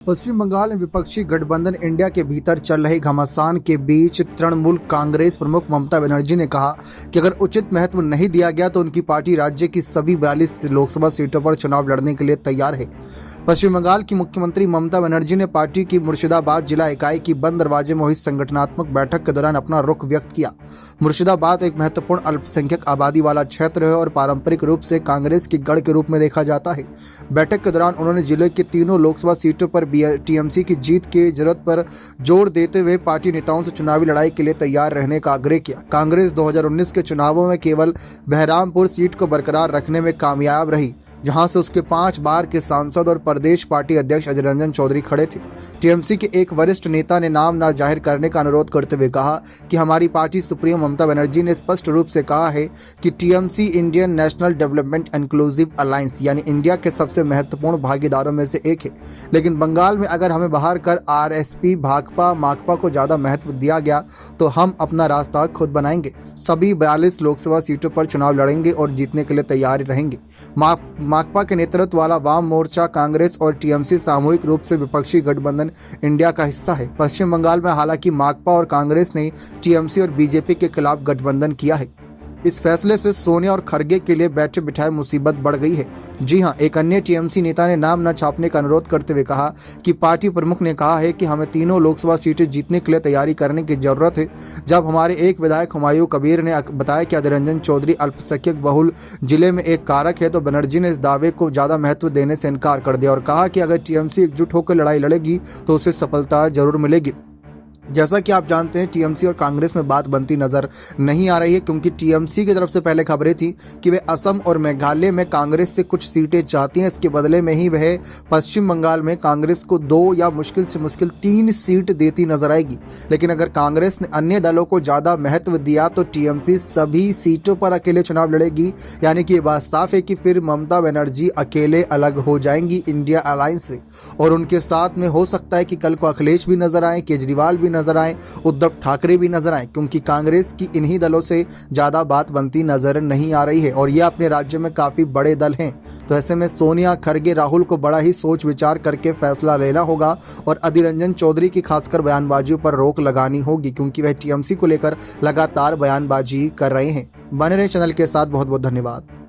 पश्चिम बंगाल में विपक्षी गठबंधन इंडिया के भीतर चल रहे घमासान के बीच तृणमूल कांग्रेस प्रमुख ममता बनर्जी ने कहा कि अगर उचित महत्व नहीं दिया गया तो उनकी पार्टी राज्य की सभी 42 लोकसभा सीटों पर चुनाव लड़ने के लिए तैयार है। पश्चिम बंगाल की मुख्यमंत्री ममता बनर्जी ने पार्टी की मुर्शिदाबाद जिला इकाई की बंद दरवाजे में हुई संगठनात्मक बैठक के दौरान अपना रुख व्यक्त किया। मुर्शिदाबाद एक महत्वपूर्ण अल्पसंख्यक आबादी वाला क्षेत्र है और पारंपरिक रूप से कांग्रेस की गढ़ के रूप में देखा जाता है। बैठक के दौरान उन्होंने जिले की तीनों लोकसभा सीटों पर टीएमसी की जीत की जरूरत पर जोर देते हुए पार्टी नेताओं से चुनावी लड़ाई के लिए तैयार रहने का आग्रह किया। कांग्रेस 2019 के चुनावों में केवल बहरामपुर सीट को बरकरार रखने में कामयाब रही, जहां से उसके 5 बार के सांसद और प्रदेश पार्टी अध्यक्ष अधीर रंजन चौधरी खड़े थे। टीएमसी के एक वरिष्ठ नेता ने नाम न जाहिर करने का अनुरोध करते हुए कहा कि हमारी पार्टी सुप्रीमो ममता बनर्जी ने स्पष्ट रूप से कहा है कि TMC Indian national development inclusive alliance यानी इंडिया के सबसे महत्वपूर्ण भागीदारों में से एक है। लेकिन बंगाल में अगर हमें बाहर कर आरएसपी, भाकपा, माकपा को ज्यादा महत्व दिया गया तो हम अपना रास्ता खुद बनाएंगे। सभी 42 लोकसभा सीटों पर चुनाव लड़ेंगे और जीतने के लिए तैयार रहेंगे। माकपा के नेतृत्व वाला वाम मोर्चा, कांग्रेस और टीएमसी सामूहिक रूप से विपक्षी गठबंधन इंडिया का हिस्सा है। पश्चिम बंगाल में हालांकि माकपा और कांग्रेस ने टीएमसी और बीजेपी के खिलाफ गठबंधन किया है। इस फैसले से सोनिया और खरगे के लिए बैठे बिठाए मुसीबत बढ़ गई है। जी हां, एक अन्य टीएमसी नेता ने नाम न छापने का अनुरोध करते हुए कहा कि पार्टी प्रमुख ने कहा है कि हमें तीनों लोकसभा सीटें जीतने के लिए तैयारी करने की जरूरत है। जब हमारे एक विधायक हुमायूं कबीर ने बताया कि अधीर रंजन चौधरी अल्पसंख्यक बहुल जिले में एक कारक है तो बनर्जी ने इस दावे को ज्यादा महत्व देने से इनकार कर दिया और कहा कि अगर टीएमसी एकजुट होकर लड़ाई लड़ेगी तो उसे सफलता जरूर मिलेगी। जैसा कि आप जानते हैं, टीएमसी और कांग्रेस में बात बनती नजर नहीं आ रही है, क्योंकि टीएमसी की तरफ से पहले खबरें थी कि वे असम और मेघालय में कांग्रेस से कुछ सीटें चाहती हैं। इसके बदले में ही वह पश्चिम बंगाल में कांग्रेस को 2 या मुश्किल से मुश्किल 3 सीट देती नजर आएगी। लेकिन अगर कांग्रेस ने अन्य दलों को ज्यादा महत्व दिया तो टीएमसी सभी सीटों पर अकेले चुनाव लड़ेगी। यानी कि ये बात साफ है कि फिर ममता बनर्जी अकेले अलग हो जाएंगी इंडिया अलायंस से, और उनके साथ में हो सकता है कि कल को अखिलेश भी नजर आए, केजरीवाल भी नजर आए, उद्धव ठाकरे भी नजर आए, क्योंकि कांग्रेस की इन्हीं दलों से ज्यादा बात बनती नजर नहीं आ रही है और ये अपने राज्य में काफी बड़े दल हैं। तो ऐसे में सोनिया, खरगे, राहुल को बड़ा ही सोच विचार करके फैसला लेना होगा और अधीर रंजन चौधरी की खासकर बयानबाजियों पर रोक लगानी होगी, क्योंकि वह टीएमसी को लेकर लगातार बयानबाजी कर रहे हैं। बने रहे चैनल के साथ। बहुत बहुत धन्यवाद।